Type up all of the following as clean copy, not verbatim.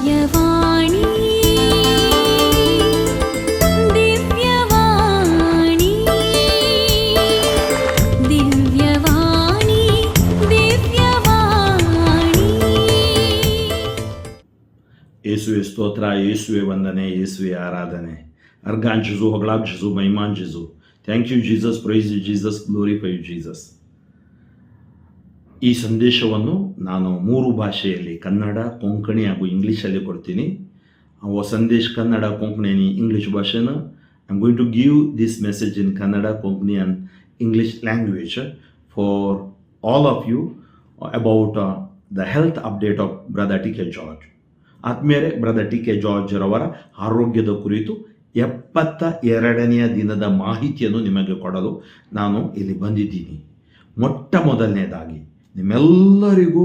ದಿವ್ಯವಾಣಿ ದಿವ್ಯವಾಣಿ ದಿವ್ಯವಾಣಿ ದಿವ್ಯವಾಣಿ. ಯೇಸುವೆ ಸ್ತೋತ್ರ, ಯೇಸುವೆ ವಂದನೆ, ಯೇಸುವೆ ಆರಾಧನೆ. ಅರ್ಗಾನ್ ಜೀಸು, ಹೊಗಳಾಗ್ ಜೀಸು, ಮೈಮಾನ್ Jesu. Thank you Jesus, praise you Jesus, glorify you Jesus. ಈ ಸಂದೇಶವನ್ನು ನಾನು 3 ಭಾಷೆಯಲ್ಲಿ, ಕನ್ನಡ, ಕೊಂಕಣಿ ಹಾಗೂ ಇಂಗ್ಲೀಷಲ್ಲಿ ಕೊಡ್ತೀನಿ. वो संदेश कन्नड़, कोंकणी आणि इंग्लिश भाषेनं I am going to give this message in Kannada, Konkani and English language for all of you about the health update of Brother T.K. George. ಆತ್ಮೀಯರೇ, ಬ್ರದರ್ ಟಿ ಕೆ ಜಾರ್ಜ್ ರವರ ಆರೋಗ್ಯದ ಕುರಿತು 72ನೆಯ ದಿನದ ಮಾಹಿತಿಯನ್ನು ನಿಮಗೆ ಕೊಡಲು ನಾನು ಇಲ್ಲಿ ಬಂದಿದ್ದೀನಿ. ಮೊಟ್ಟ ಮೊದಲನೇದಾಗಿ ನಿಮ್ಮೆಲ್ಲರಿಗೂ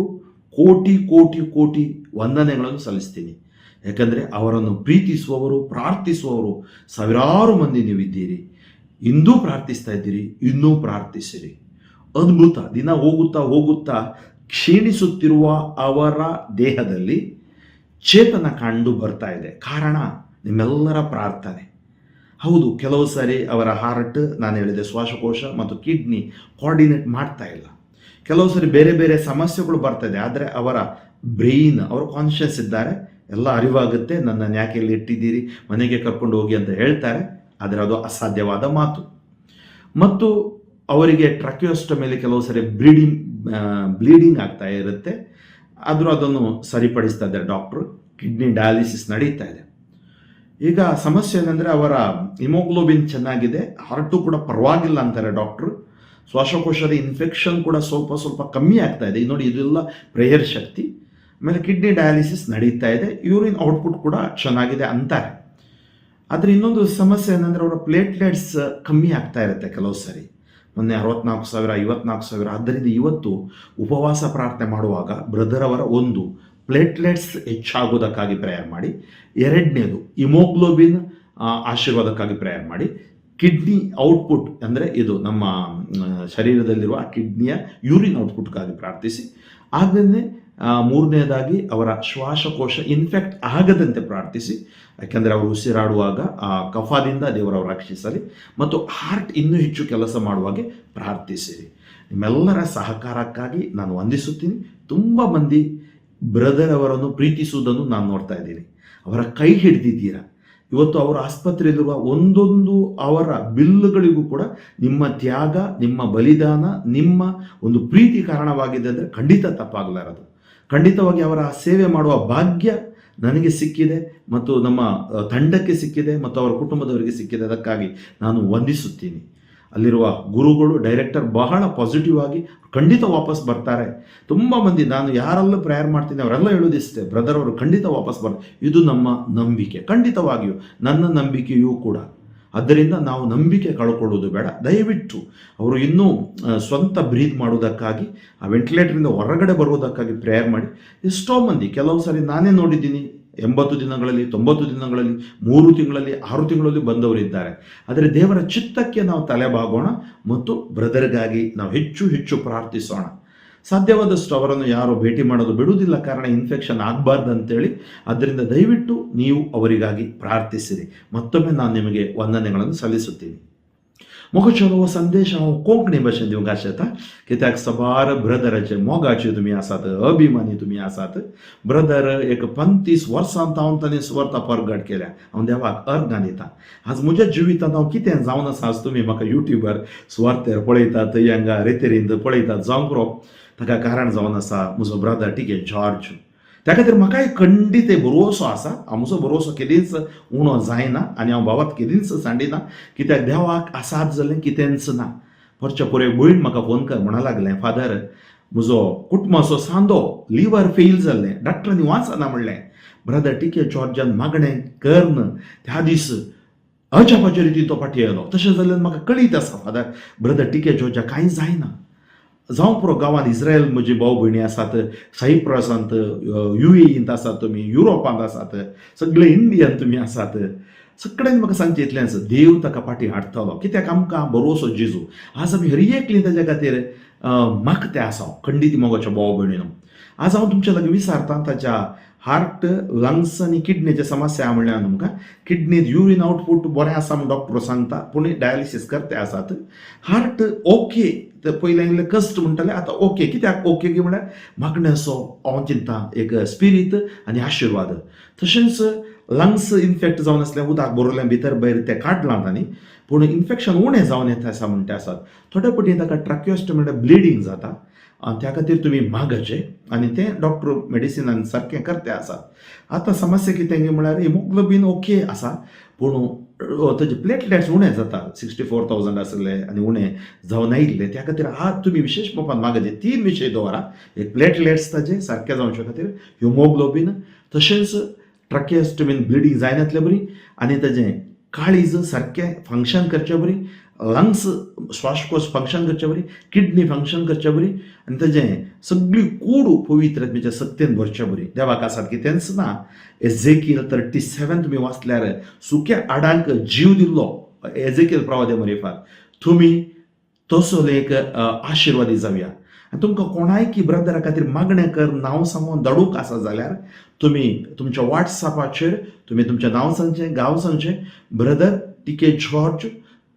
ಕೋಟಿ ಕೋಟಿ ಕೋಟಿ ವಂದನೆಗಳನ್ನು ಸಲ್ಲಿಸ್ತೀನಿ. ಯಾಕಂದರೆ ಅವರನ್ನು ಪ್ರೀತಿಸುವವರು, ಪ್ರಾರ್ಥಿಸುವವರು ಸಾವಿರಾರು ಮಂದಿ ನೀವಿದ್ದೀರಿ. ಇಂದೂ ಪ್ರಾರ್ಥಿಸ್ತಾ ಇದ್ದೀರಿ, ಇನ್ನೂ ಪ್ರಾರ್ಥಿಸಿರಿ. ಅದ್ಭುತ. ದಿನ ಹೋಗುತ್ತಾ ಹೋಗುತ್ತಾ ಕ್ಷೀಣಿಸುತ್ತಿರುವ ಅವರ ದೇಹದಲ್ಲಿ ಚೇತನ ಕಂಡು ಬರ್ತಾ ಇದೆ. ಕಾರಣ ನಿಮ್ಮೆಲ್ಲರ ಪ್ರಾರ್ಥನೆ. ಹೌದು, ಕೆಲವು ಸಾರಿ ಅವರ ಹಾರ್ಟ್, ನಾನು ಹೇಳಿದೆ, ಶ್ವಾಸಕೋಶ ಮತ್ತು ಕಿಡ್ನಿ ಕೋಆರ್ಡಿನೇಟ್ ಮಾಡ್ತಾ ಇಲ್ಲ. ಕೆಲವು ಸರಿ ಬೇರೆ ಬೇರೆ ಸಮಸ್ಯೆಗಳು ಬರ್ತಾಯಿದೆ. ಆದರೆ ಅವರ ಬ್ರೈನ್, ಅವರು ಕಾನ್ಷಿಯಸ್ ಇದ್ದಾರೆ, ಎಲ್ಲ ಅರಿವಾಗುತ್ತೆ. ನನ್ನನ್ನು ಯಾಕೆ ಇಲ್ಲಿ ಇಟ್ಟಿದ್ದೀರಿ, ಮನೆಗೆ ಕರ್ಕೊಂಡು ಹೋಗಿ ಅಂತ ಹೇಳ್ತಾರೆ. ಆದರೆ ಅದು ಅಸಾಧ್ಯವಾದ ಮಾತು. ಮತ್ತು ಅವರಿಗೆ ಟ್ರಕ್ಯೋಸ್ಟಮಿಯಲ್ಲಿ ಕೆಲವು ಸರಿ ಬ್ಲೀಡಿಂಗ್ ಆಗ್ತಾ ಇರುತ್ತೆ. ಆದರೂ ಅದನ್ನು ಸರಿಪಡಿಸ್ತಾ ಇದ್ದಾರೆ ಡಾಕ್ಟ್ರು. ಕಿಡ್ನಿ ಡಯಾಲಿಸಿಸ್ ನಡೀತಾ ಇದೆ. ಈಗ ಸಮಸ್ಯೆ ಏನಂದರೆ ಅವರ ಹಿಮೋಗ್ಲೋಬಿನ್ ಚೆನ್ನಾಗಿದೆ, ಹಾರ್ಟು ಕೂಡ ಪರವಾಗಿಲ್ಲ ಅಂತಾರೆ ಡಾಕ್ಟ್ರು. ಶ್ವಾಸಕೋಶದ ಇನ್ಫೆಕ್ಷನ್ ಕೂಡ ಸ್ವಲ್ಪ ಕಮ್ಮಿ ಆಗ್ತಾ ಇದೆ. ನೋಡಿ, ಇದೆಲ್ಲ ಪ್ರೇಯರ್ ಶಕ್ತಿ. ಆಮೇಲೆ ಕಿಡ್ನಿ ಡಯಾಲಿಸಿಸ್ ನಡೀತಾ ಇದೆ, ಯೂರಿನ್ ಔಟ್ಪುಟ್ ಕೂಡ ಚೆನ್ನಾಗಿದೆ ಅಂತಾರೆ. ಆದರೆ ಇನ್ನೊಂದು ಸಮಸ್ಯೆ ಏನಂದರೆ ಅವರ ಪ್ಲೇಟ್ಲೆಟ್ಸ್ ಕಮ್ಮಿ ಆಗ್ತಾ ಇರುತ್ತೆ ಕೆಲವು ಸರಿ. ಮೊನ್ನೆ 64,000, 54,000. ಆದ್ದರಿಂದ ಇವತ್ತು ಉಪವಾಸ ಪ್ರಾರ್ಥನೆ ಮಾಡುವಾಗ ಬ್ರದರ್ ಅವರ ಒಂದು ಪ್ಲೇಟ್ಲೆಟ್ಸ್ ಹೆಚ್ಚಾಗೋದಕ್ಕಾಗಿ ಪ್ರೇಯರ್ ಮಾಡಿ, ಎರಡನೇದು ಹಿಮೋಗ್ಲೋಬಿನ್ ಆಶೀರ್ವಾದಕ್ಕಾಗಿ ಪ್ರೇಯರ್ ಮಾಡಿ, ಕಿಡ್ನಿ ಔಟ್ಪುಟ್ ಅಂದರೆ ಇದು ನಮ್ಮ ಶರೀರದಲ್ಲಿರುವ ಕಿಡ್ನಿಯ ಯೂರಿನ್ ಔಟ್ಪುಟ್ಗಾಗಿ ಪ್ರಾರ್ಥಿಸಿ. ಹಾಗೆಯೇ ಮೂರನೇದಾಗಿ ಅವರ ಶ್ವಾಸಕೋಶ ಇನ್ಫೆಕ್ಟ್ ಆಗದಂತೆ ಪ್ರಾರ್ಥಿಸಿ. ಯಾಕೆಂದರೆ ಅವರು ಉಸಿರಾಡುವಾಗ ಆ ಕಫದಿಂದ ದೇವರವರು ರಕ್ಷಿಸಲಿ. ಮತ್ತು ಹಾರ್ಟ್ ಇನ್ನೂ ಹೆಚ್ಚು ಕೆಲಸ ಮಾಡುವಾಗೆ ಪ್ರಾರ್ಥಿಸಿರಿ. ನಿಮ್ಮೆಲ್ಲರ ಸಹಕಾರಕ್ಕಾಗಿ ನಾನು ವಂದಿಸುತ್ತೀನಿ. ತುಂಬ ಮಂದಿ ಬ್ರದರ್ ಅವರನ್ನು ಪ್ರೀತಿಸುವುದನ್ನು ನಾನು ನೋಡ್ತಾ ಇದ್ದೀನಿ. ಅವರ ಕೈ ಹಿಡಿದಿದ್ದೀರಾ. ಇವತ್ತು ಅವರ ಆಸ್ಪತ್ರೆಯಲ್ಲಿರುವ ಒಂದೊಂದು ಅವರ ಬಿಲ್ಲುಗಳಿಗೂ ಕೂಡ ನಿಮ್ಮ ತ್ಯಾಗ, ನಿಮ್ಮ ಬಲಿದಾನ, ನಿಮ್ಮ ಒಂದು ಪ್ರೀತಿ ಕಾರಣವಾಗಿದೆ ಅಂದರೆ ಖಂಡಿತ ತಪ್ಪಾಗಲಾರದು. ಖಂಡಿತವಾಗಿ ಅವರ ಸೇವೆ ಮಾಡುವ ಭಾಗ್ಯ ನನಗೆ ಸಿಕ್ಕಿದೆ ಮತ್ತು ನಮ್ಮ ತಂಡಕ್ಕೆ ಸಿಕ್ಕಿದೆ ಮತ್ತು ಅವರ ಕುಟುಂಬದವರಿಗೆ ಸಿಕ್ಕಿದೆ. ಅದಕ್ಕಾಗಿ ನಾನು ವಂದಿಸುತ್ತೀನಿ. ಅಲ್ಲಿರುವ ಗುರುಗಳು, ಡೈರೆಕ್ಟರ್ ಬಹಳ ಪಾಸಿಟಿವ್ ಆಗಿ ಖಂಡಿತ ವಾಪಸ್ ಬರ್ತಾರೆ. ತುಂಬ ಮಂದಿ ನಾನು ಯಾರೆಲ್ಲ ಪ್ರೇಯರ್ ಮಾಡ್ತೀನಿ ಅವರೆಲ್ಲ ಹೇಳೋದಿಷ್ಟೇ, ಬ್ರದರ್ ಅವರು ಖಂಡಿತ ವಾಪಸ್ ಬರ್ತಾರೆ. ಇದು ನಮ್ಮ ನಂಬಿಕೆ, ಖಂಡಿತವಾಗಿಯೂ ನನ್ನ ನಂಬಿಕೆಯೂ ಕೂಡ. ಆದ್ದರಿಂದ ನಾವು ನಂಬಿಕೆ ಕಳ್ಕೊಳ್ಳೋದು ಬೇಡ. ದಯವಿಟ್ಟು ಅವರು ಇನ್ನೂ ಸ್ವಂತ ಬ್ರೀತ್ ಮಾಡೋದಕ್ಕಾಗಿ, ಆ ವೆಂಟಿಲೇಟರಿಂದ ಹೊರಗಡೆ ಬರುವುದಕ್ಕಾಗಿ ಪ್ರೇಯರ್ ಮಾಡಿ. ಎಷ್ಟೋ ಮಂದಿ, ಕೆಲವು ಸಾರಿ ನಾನೇ ನೋಡಿದ್ದೀನಿ, 80 ದಿನಗಳಲ್ಲಿ, 90 ದಿನಗಳಲ್ಲಿ, 3 ತಿಂಗಳಲ್ಲಿ, 6 ತಿಂಗಳಲ್ಲಿ ಬಂದವರಿದ್ದಾರೆ. ಆದರೆ ದೇವರ ಚಿತ್ತಕ್ಕೆ ನಾವು ತಲೆಬಾಗೋಣ ಮತ್ತು ಬ್ರದರ್ಗಾಗಿ ನಾವು ಹೆಚ್ಚು ಹೆಚ್ಚು ಪ್ರಾರ್ಥಿಸೋಣ. ಸಾಧ್ಯವಾದಷ್ಟು ಅವರನ್ನು ಯಾರು ಭೇಟಿ ಮಾಡೋದು ಬಿಡುವುದಿಲ್ಲ, ಕಾರಣ ಇನ್ಫೆಕ್ಷನ್ ಆಗಬಾರ್ದು ಅಂತೇಳಿ. ಆದ್ದರಿಂದ ದಯವಿಟ್ಟು ನೀವು ಅವರಿಗಾಗಿ ಪ್ರಾರ್ಥಿಸಿರಿ. ಮತ್ತೊಮ್ಮೆ ನಾನು ನಿಮಗೆ ವಂದನೆಗಳನ್ನು ಸಲ್ಲಿಸುತ್ತೀನಿ. मोगा चलो संदेश हांव कोंकणी भाशेन दिवंक शकता, कित्याक सबार ब्रदराचे मोगाचे तुमी आसात, अभिमानी तुमी आसात. ब्रदर एक 35 वर्सां हांव ताणें स्वर्ता परगट केल्या. हांव देवाक अर्गां दितां. आज म्हज्या जिवितांत हांव कितें जावन आसा, आज तुमी म्हाका युट्यूबार स्वार्थेर पळयतात, हांगा रितीरींत पळयतात. जावंक ताका कारण जावन आसा म्हजो ब्रदर टी के जॉर्ज. त्या खातीर म्हाकाय खंडीत भरवोसो आसा. हांव म्हजो भरवोसो केदींच उणो जायना आनी हांव भावाक केदींच सांडिना, कित्याक देवाक आसात जाल्यार कितेंच ना. परचे पुरे भयण म्हाका फोन कर म्हणा लागलें, फादर म्हजो कुटुंबाचो सांदो लिव्हर फेल जाल्लें, डॉक्टरांनी वाचना म्हणलें. ब्रदर टी के जॉर्जान मागणें करन त्या दीस अजापाच्या रितीन तो फाटी आयलो. तशें जाल्यार म्हाका कळीत आसा फादर, ब्रदर टी के जॉर्जाक कांय जायना. जावं पुरो गांवांत इस्रायल म्हजी भाव भयणी आसात, सायप्रसांत, UAEंत आसात तुमी, युरोपांत आसात, सगळे इंडियान तुमी आसात. सगळ्यांनी म्हाका सांगचें इतलें आसा, देव ताका फाटीं हाडटलो. कित्याक आमकां बरोसो जेजू. आज आमी हर एकली ताच्या खातीर मागते आसा, खंडीत मोगाच्या भाव भयणीनो. आज हांव तुमच्या लागीं विचारतां ताच्या हार्ट, लंग्स आनी किडनीचे समस्या म्हणल्यार तुमकां किडनींत युरीन आउटपूट बरें आसा म्हूण डॉक्टर सांगता, पूण डायलिसीस करते आसात. हार्ट ओके, तर पयलें इल्लें कश्ट म्हणटाले, आतां ओके. कित्याक ओके की म्हळ्यार मागणेसो हांव चिंता एक स्पिरीट आनी आशिर्वाद. तशेंच लंग्स इन्फेक्ट जावन आसलें, उदक भरलें भितर भायर तें काडलां तांणी, पूण इन्फेक्शन उणें जावन येता आसा म्हणटा आसात. थोडे पटी ताका ट्रॅक्युओस्टमी म्हणल्यार ब्लिडींग जाता, त्या खातीर तुमी मागचे आनी तें डॉक्टर मेडिसिनान सारकें करते आसात. आतां समस्या कितें म्हळ्यार हिमोग्लोबीन ओके आसा, पूण ताजे प्लेटलेट्स उणें जाता. 64,000 आसले आनी उणें जावन आयिल्ले, त्या खातीर आज तुमी विशेश मोपान मागचे 3 विशय दवरा. एक प्लेटलेट्स ताजे सारके जावचे खातीर, हिमोग्लोबीन, तशेंच ट्रॅक्युओस्टमीन ब्लिडींग जायनातले बरी, आनी ताजें काळीज सारकें फंक्शन करचें बरी, लंग्स श्वासकोश फंक्शन करचे बरी, किडनी फंक्शन करचे बरी, आनी ताजें सगळी कूड पवित्रतेच्या सक्तीन भरचे बरी. देवाक आसात की तेंच ना. एझेकियल 37 तुमी वाचल्यार सुक्या आडांक जीव दिल्लो एझेकियल प्रवादे मरेफार तुमी तसो एक आशिर्वादी जावया. आनी तुमकां कोणाय की ब्रदरा खातीर मागणें कर, नांव सांगून धाडूंक आसा जाल्यार तुमी तुमच्या वॉट्सॅपाचेर तुमी तुमचें नांव सांगचें, गांव सांगचें, ब्रदर टीके जॉर्ज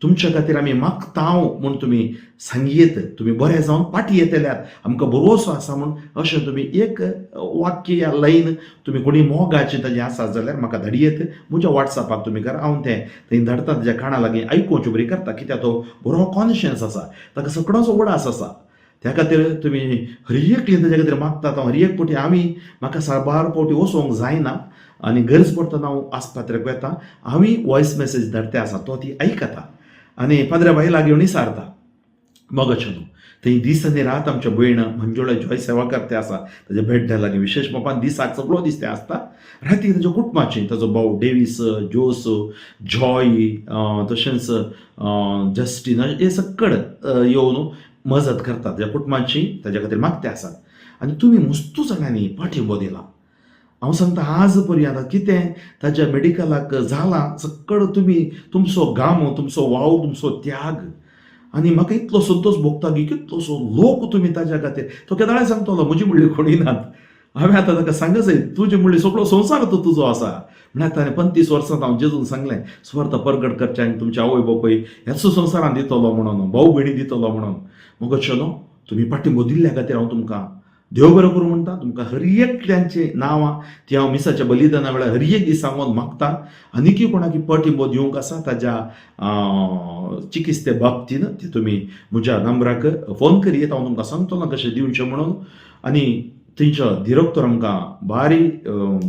तुमच्या खातीर आमी मागतांव म्हूण तुमी सांगयेत, तुमी बरे जावन पाटी येतल्यार आमकां भरवोसो आसा म्हूण अशें तुमी एक वाक्य या लायन तुमी कोणी मोगाचें ताजें आसा जाल्यार म्हाका धाडयेत. म्हज्या वॉट्सॅपाक तुमी करा, हांव तें थंय धाडटा. ताज्या काना लागीं आयकुवचें बरी करता, कित्याक तो बरो कॉन्शियन्स आसा, ताका सगळोचो उडास आसा. त्या खातीर तुमी हर एक ताजे खातीर मागतात. हांव हर एक फावटी म्हाका साबार फावटी वचोंक जायना आनी गरज पडटना हांव आस्पात्र्याक वेता. हांवूय वॉयस मेसेज धाडटे आसा, तो ती आयकता आनी पाद्र्या बाई लागीं येवन विचारता. मोगचें न्हू, थंय दीस आनी रात आमच्या भयण मंजुळा जॉय सेवा करते आसा. ताजे भेड्ड्या लागीं विशेष मोपान दिसाक सगळो दीस तें आसता. राती ताज्या कुटुंबाची, ताजो भाव डेविस, जोस, जॉय, तशेंच जस्टीन, हे सकड येवन मजत करतात. ताज्या कुटुंबाची ताज्या खातीर मागते आसात. आनी तुमी मुस्तू जाणांनी पाठिंबो दिला. हांव सांगता आज पर्यंत कितें ताज्या मेडिकलाक जालां, सकड तुमी तुमचो घाम, तुमचो वाव, तुमचो त्याग, आनी म्हाका इतलो संतोश भोगता की कितलोसो लोक तुमी ताज्या खातीर. तो केदाळे सांगतलो म्हजी म्हणली कोणी नात. हांवें आतां ताका सांगच तुजी म्हणली सगळो संवसार तो तुजो आसा. म्हळ्यार ताणें 35 वर्सांत हांव जेजून सांगलें स्वर्थ परगट करचें आनी तुमच्या आवय बापूय ह्याच संवसारान दितलो म्हणून, भाऊ भयणी दितलो म्हणून. मगो चलो तुमी पाठिंबो दिल्ल्या खातीर हांव तुमकां देव बरो करूं म्हणटा. तुमकां हर एकल्यांची नांवां ती हांव मिसाच्या बलिदाना वेळार हर एक दीस सांगून मागता. आनीकय कोणाक पाठिंबो दिवंक आसा ताज्या चिकित्से बाबतीन ती तुमी म्हज्या नंबराक फोन करीत. हांव तुमकां सांगतलो कशें दिवचें म्हणून. आनी थंयच्या डिरेक्टर आमकां भारी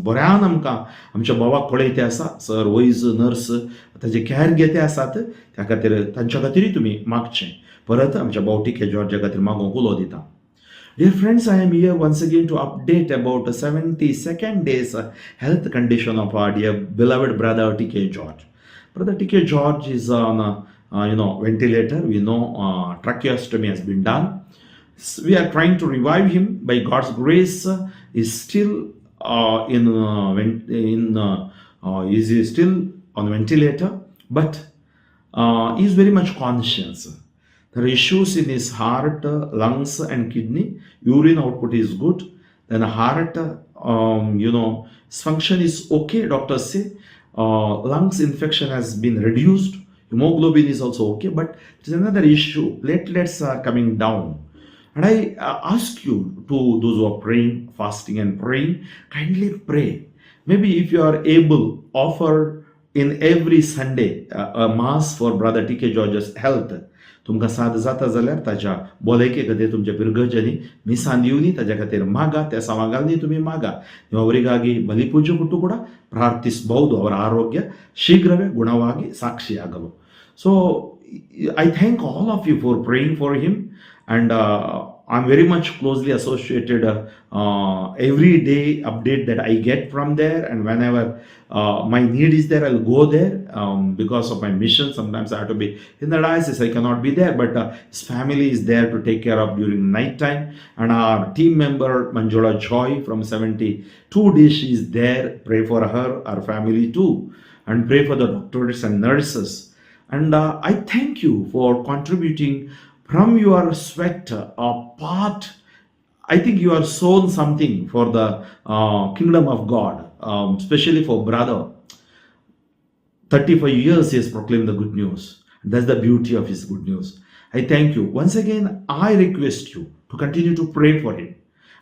बऱ्यान आमकां आमच्या भावाक पळयते आसा. सर वैज नर्स ताजे कॅर घेते आसात. त्या खातीर तांच्या खातीरय तुमी मागचें. परत आमच्या भाव टिके जॉर्जा खातीर मागोवंक उलो दिता. Dear friends, I am here once again to update about the 72nd day's health condition of our dear beloved brother T.K. George. Brother T.K. George is on ventilator. We know tracheostomy has been done. We are trying to revive him by God's grace. He's still he's still on ventilator, but he is very much conscious. There are issues in his heart, lungs and kidney. Urine output is good. Then heart, his function is okay, doctors say. Lungs infection has been reduced. Hemoglobin is also okay, but there's another issue. Platelets are coming down. And I ask you, to those who are praying, fasting and praying, kindly pray. Maybe if you are able, offer in every Sunday a mass for Brother T.K. George's health. तुमकां साद जाता जाल्यार ताज्या भलायके खातीर तुमच्या पिरगजांनी मिसान दिवनी ताज्या खातीर मागा. त्या सवांगाल्नी तुमी मागा. ದೇವರಿಗಾಗಿ ಬಲಿಪೂಜೆ ಕೊಟ್ಟು ಕೂಡ ಪ್ರಾರ್ಥಿಸಬಹುದು. ಅವರ ಆರೋಗ್ಯ ಶೀಘ್ರವೇ ಗುಣವಾಗಿ ಸಾಕ್ಷಿಯಾಗಲು. So I thank all of you for praying for him, and I'm very much closely associated. Every day update that I get from there, and whenever my need is there, I'll go there because of my mission. Sometimes I have to be in the diocese, I cannot be there, but his family is there to take care of during night time. And our team member Manjula Joy from 72 days, she is there. Pray for her, our family too, and pray for the doctors and nurses. And I thank you for contributing from your sweat a part I think you are sown something for the kingdom of God, especially for brother. 35 years he has proclaimed the good news. That's the beauty of his good news. I thank you. Once again, I request you to continue to pray for him.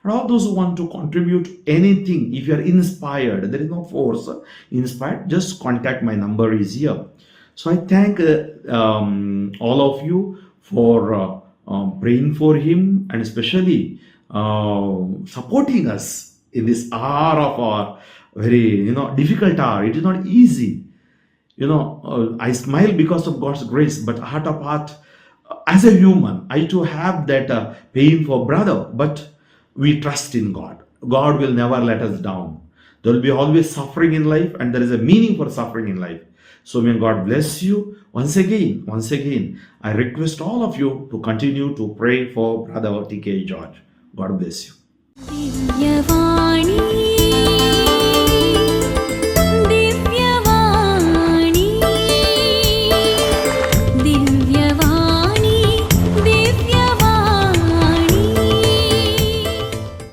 And all those who want to contribute anything, if you are inspired, there is no force. Inspired, just contact my number is here. So I thank all of you for praying for him and especially supporting us in this hour of our very difficult hour. It is not easy. I smile because of God's grace, but heart of heart, as a human, I too have that pain for brother, but we trust in God. God will never let us down. There will be always suffering in life, and there is a meaning for suffering in life. So may God bless you. Once again, I request all of you to continue to pray for Brother TK George. God bless you. Divyavani